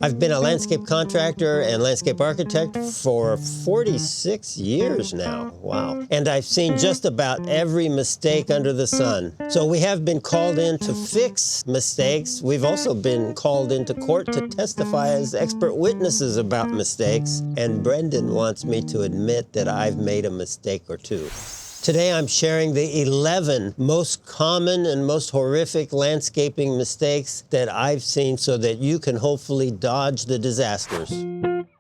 I've been a landscape contractor and landscape architect for 46 years now. Wow. And I've seen just about every mistake under the sun. So we have been called in to fix mistakes. We've also been called into court to testify as expert witnesses about mistakes. And Brendan wants me to admit that I've made a mistake or two. Today I'm sharing the 11 most common and most horrific landscaping mistakes that I've seen so that you can hopefully dodge the disasters.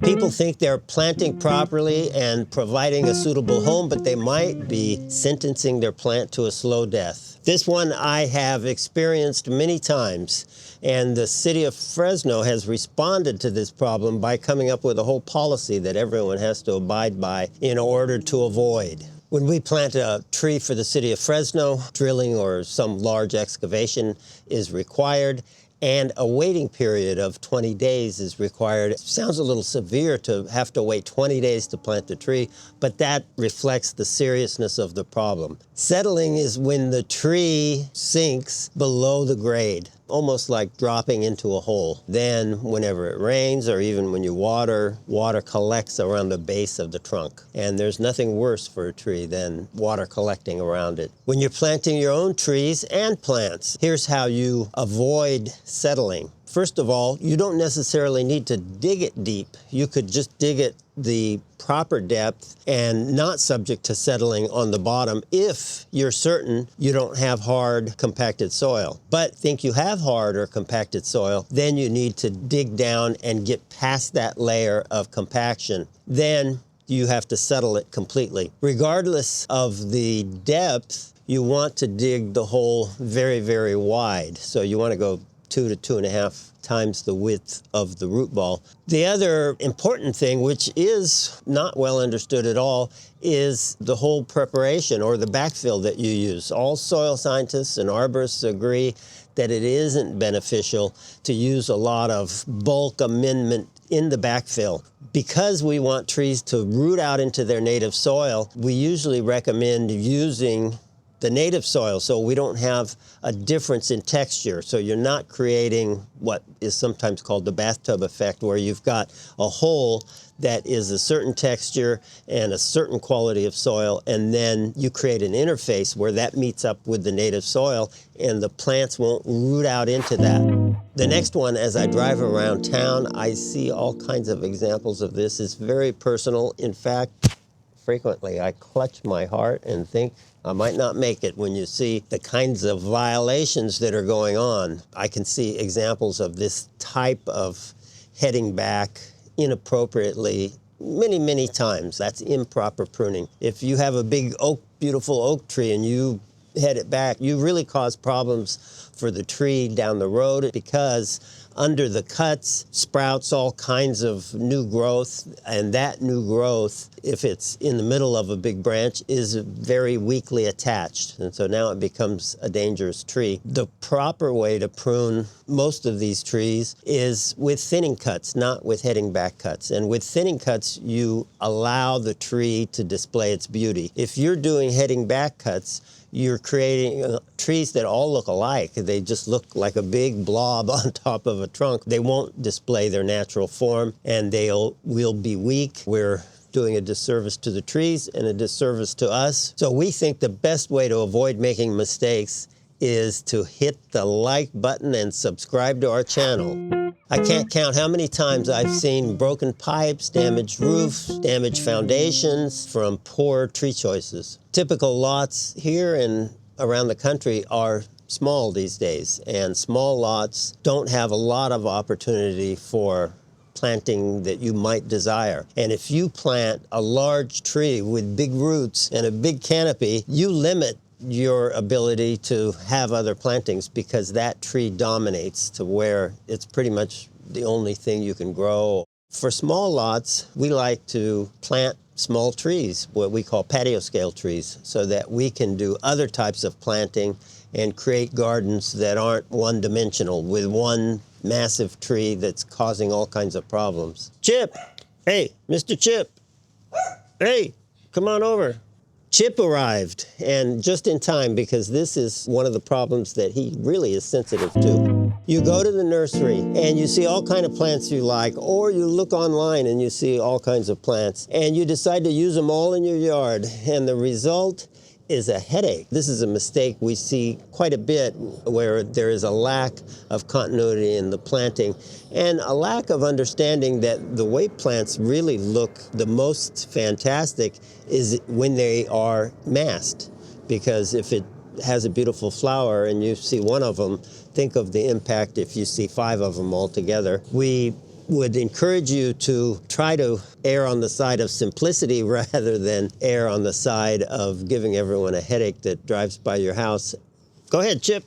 People think they're planting properly and providing a suitable home, but they might be sentencing their plant to a slow death. This one I have experienced many times, and the city of Fresno has responded to this problem by coming up with a whole policy that everyone has to abide by in order to avoid. When we plant a tree for the city of Fresno, drilling or some large excavation is required, and a waiting period of 20 days is required. It sounds a little severe to have to wait 20 days to plant the tree, but that reflects the seriousness of the problem. Settling is when the tree sinks below the grade, almost like dropping into a hole. Then, whenever it rains or even when you water collects around the base of the trunk. And there's nothing worse for a tree than water collecting around it. When you're planting your own trees and plants, here's how you avoid settling. First of all, you don't necessarily need to dig it deep. You could just dig it the proper depth and not subject to settling on the bottom if you're certain you don't have hard, compacted soil. But think you have hard or compacted soil, then you need to dig down and get past that layer of compaction. Then you have to settle it completely. Regardless of the depth, you want to dig the hole very, very wide. So you want to go 2 to 2.5 times the width of the root ball. The other important thing, which is not well understood at all, is the whole preparation or the backfill that you use. All soil scientists and arborists agree that it isn't beneficial to use a lot of bulk amendment in the backfill. Because we want trees to root out into their native soil, we usually recommend using the native soil, so we don't have a difference in texture. So you're not creating what is sometimes called the bathtub effect, where you've got a hole that is a certain texture and a certain quality of soil, and then you create an interface where that meets up with the native soil, and the plants won't root out into that. The next one, as I drive around town, I see all kinds of examples of this. It's very personal. In fact, frequently I clutch my heart and think I might not make it when you see the kinds of violations that are going on. I can see examples of this type of heading back inappropriately many, many times. That's improper pruning. If you have a big beautiful oak tree and you head it back, you really cause problems for the tree down the road, because under the cuts sprouts all kinds of new growth, and that new growth, if it's in the middle of a big branch, is very weakly attached, and so now it becomes a dangerous tree. The proper way to prune most of these trees is with thinning cuts, not with heading back cuts. And with thinning cuts, you allow the tree to display its beauty. If you're doing heading back cuts, you're creating trees that all look alike. They just look like a big blob on top of a trunk. They won't display their natural form, and will be weak. We're doing a disservice to the trees and a disservice to us. So we think the best way to avoid making mistakes is to hit the like button and subscribe to our channel. I can't count how many times I've seen broken pipes, damaged roofs, damaged foundations from poor tree choices. Typical lots here and around the country are small these days, and small lots don't have a lot of opportunity for planting that you might desire. And if you plant a large tree with big roots and a big canopy, you limit your ability to have other plantings, because that tree dominates to where it's pretty much the only thing you can grow. For small lots, we like to plant small trees, what we call patio scale trees, so that we can do other types of planting and create gardens that aren't one-dimensional with one massive tree that's causing all kinds of problems. Chip! Hey, Mr. Chip! Hey, come on over. Chip arrived, and just in time, because this is one of the problems that he really is sensitive to. You go to the nursery and you see all kinds of plants you like, or you look online and you see all kinds of plants, and you decide to use them all in your yard, and the result is a headache. This is a mistake we see quite a bit, where there is a lack of continuity in the planting and a lack of understanding that the way plants really look the most fantastic is when they are massed. Because if it has a beautiful flower and you see one of them, think of the impact if you see 5 of them all together. We would encourage you to try to err on the side of simplicity rather than err on the side of giving everyone a headache that drives by your house. Go ahead, Chip.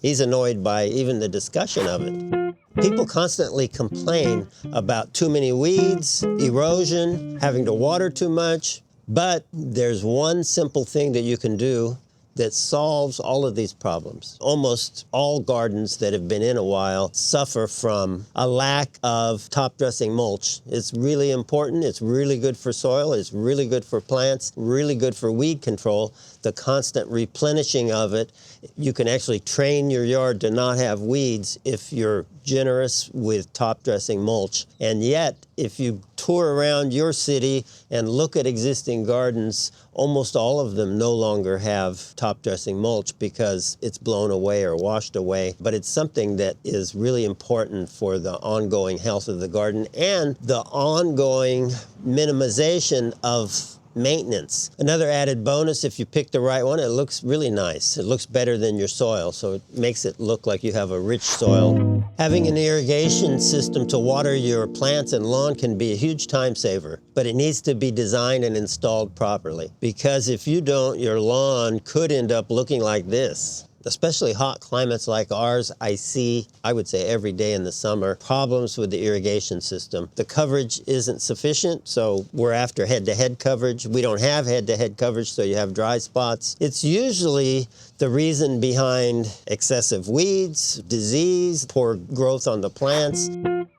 He's annoyed by even the discussion of it. People constantly complain about too many weeds, erosion, having to water too much, but there's one simple thing that you can do that solves all of these problems. Almost all gardens that have been in a while suffer from a lack of top-dressing mulch. It's really important. It's really good for soil. It's really good for plants, really good for weed control. The constant replenishing of it. You can actually train your yard to not have weeds if you're generous with top-dressing mulch. And yet, if you tour around your city and look at existing gardens, almost all of them no longer have top-dressing mulch because it's blown away or washed away. But it's something that is really important for the ongoing health of the garden and the ongoing minimization of maintenance. Another added bonus, if you pick the right one, it looks really nice. It looks better than your soil, so it makes it look like you have a rich soil. Having an irrigation system to water your plants and lawn can be a huge time saver, but it needs to be designed and installed properly, because if you don't, your lawn could end up looking like this. Especially hot climates like ours, I see, I would say every day in the summer, problems with the irrigation system. The coverage isn't sufficient, so we're after head-to-head coverage. We don't have head-to-head coverage, so you have dry spots. It's usually the reason behind excessive weeds, disease, poor growth on the plants.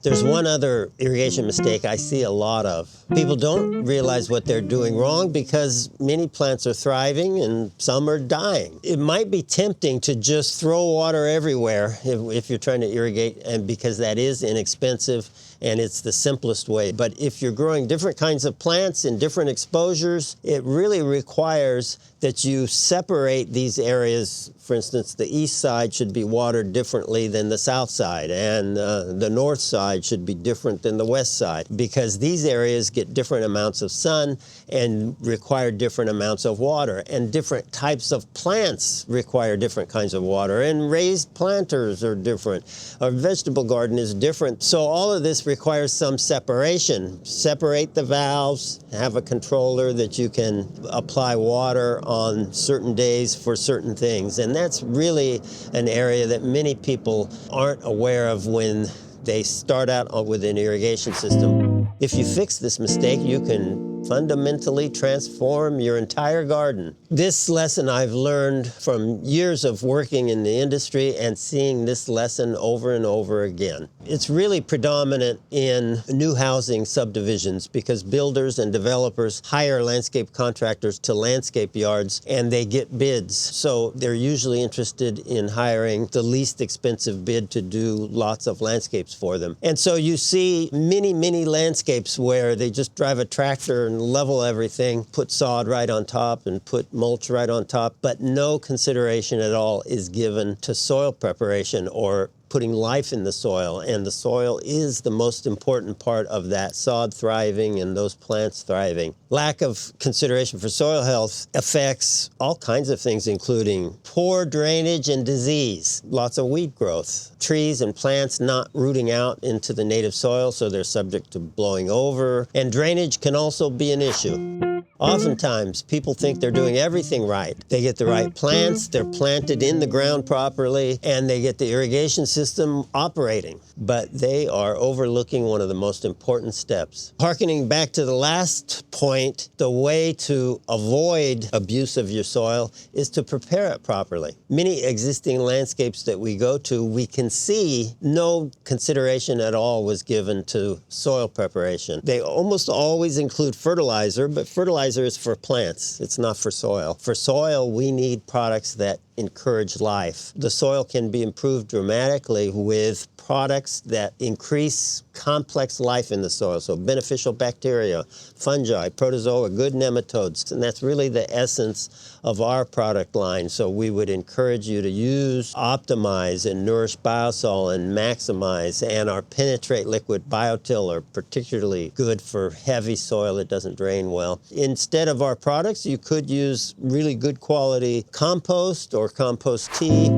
There's one other irrigation mistake I see a lot of. People don't realize what they're doing wrong because many plants are thriving and some are dying. It might be tempting to just throw water everywhere if you're trying to irrigate, and because that is inexpensive and it's the simplest way. But if you're growing different kinds of plants in different exposures, it really requires that you separate these areas. For instance, the east side should be watered differently than the south side, and the north side should be different than the west side, because these areas get different amounts of sun and require different amounts of water, and different types of plants require different kinds of water, and raised planters are different. A vegetable garden is different. So all of this requires some separation. Separate the valves, have a controller that you can apply water on certain days for certain things. And that's really an area that many people aren't aware of when they start out with an irrigation system. If you fix this mistake, you can fundamentally transform your entire garden. This lesson I've learned from years of working in the industry and seeing this lesson over and over again. It's really predominant in new housing subdivisions because builders and developers hire landscape contractors to landscape yards and they get bids. So they're usually interested in hiring the least expensive bid to do lots of landscapes for them. And so you see many landscapes where they just drive a tractor and level everything, put sod right on top and put mulch right on top, but no consideration at all is given to soil preparation or putting life in the soil, and the soil is the most important part of that sod thriving and those plants thriving. Lack of consideration for soil health affects all kinds of things, including poor drainage and disease, lots of weed growth, trees and plants not rooting out into the native soil, so they're subject to blowing over, and drainage can also be an issue. Oftentimes, people think they're doing everything right. They get the right plants, they're planted in the ground properly, and they get the irrigation system operating. But they are overlooking one of the most important steps. Harkening back to the last point, the way to avoid abuse of your soil is to prepare it properly. Many existing landscapes that we go to, we can see no consideration at all was given to soil preparation. They almost always include fertilizer, but fertilizer fertilizer is for plants. It's not for soil. For soil, we need products that encourage life. The soil can be improved dramatically with products that increase complex life in the soil, so beneficial bacteria, fungi, protozoa, good nematodes, and that's really the essence of our product line. So we would encourage you to use Optimize and Nourish Biosol and Maximize, and our Penetrate Liquid Biotil are particularly good for heavy soil that doesn't drain well. Instead of our products, you could use really good quality compost or compost tea.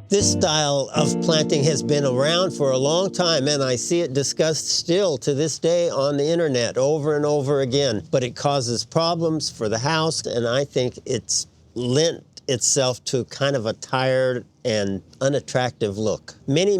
This style of planting has been around for a long time, and I see it discussed still to this day on the internet over and over again, but it causes problems for the house, and I think it's lent itself to kind of a tired and unattractive look. Many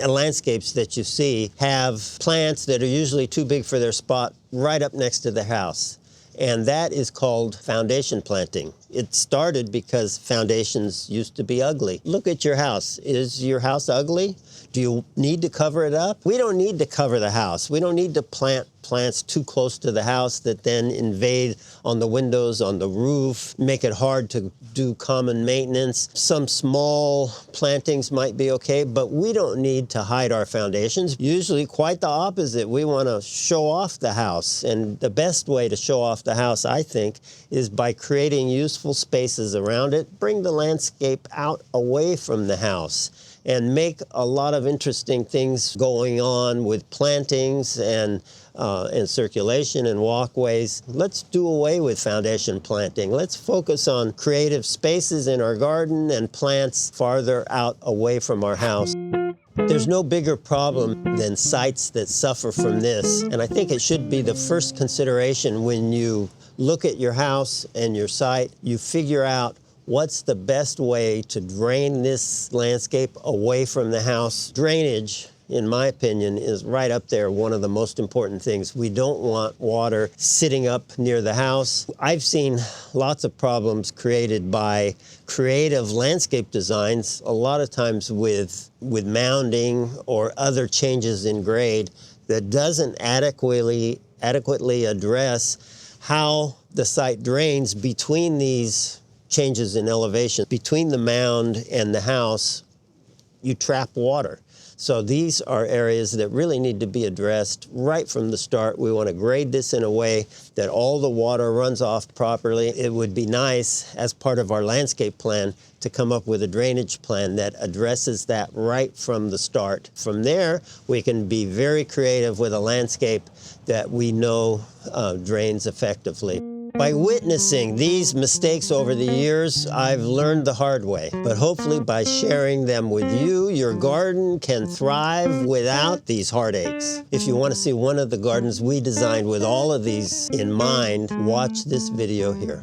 landscapes that you see have plants that are usually too big for their spot right up next to the house. And that is called foundation planting. It started because foundations used to be ugly. Look at your house. Is your house ugly? Do you need to cover it up? We don't need to cover the house. We don't need to plant plants too close to the house that then invade on the windows, on the roof, make it hard to do common maintenance. Some small plantings might be okay, but we don't need to hide our foundations. Usually quite the opposite. We want to show off the house, and the best way to show off the house, I think, is by creating useful spaces around it. Bring the landscape out away from the house and make a lot of interesting things going on with plantings and circulation and walkways. Let's do away with foundation planting. Let's focus on creative spaces in our garden and plants farther out away from our house. There's no bigger problem than sites that suffer from this, and I think it should be the first consideration when you look at your house and your site. You figure out what's the best way to drain this landscape away from the house. Drainage, in my opinion, is right up there, one of the most important things. We don't want water sitting up near the house. I've seen lots of problems created by creative landscape designs, a lot of times with mounding or other changes in grade that doesn't adequately address how the site drains between these changes in elevation. Between the mound and the house, you trap water. So these are areas that really need to be addressed right from the start. We want to grade this in a way that all the water runs off properly. It would be nice, as part of our landscape plan, to come up with a drainage plan that addresses that right from the start. From there, we can be very creative with a landscape that we know drains effectively. By witnessing these mistakes over the years, I've learned the hard way. But hopefully by sharing them with you, your garden can thrive without these heartaches. If you want to see one of the gardens we designed with all of these in mind, watch this video here.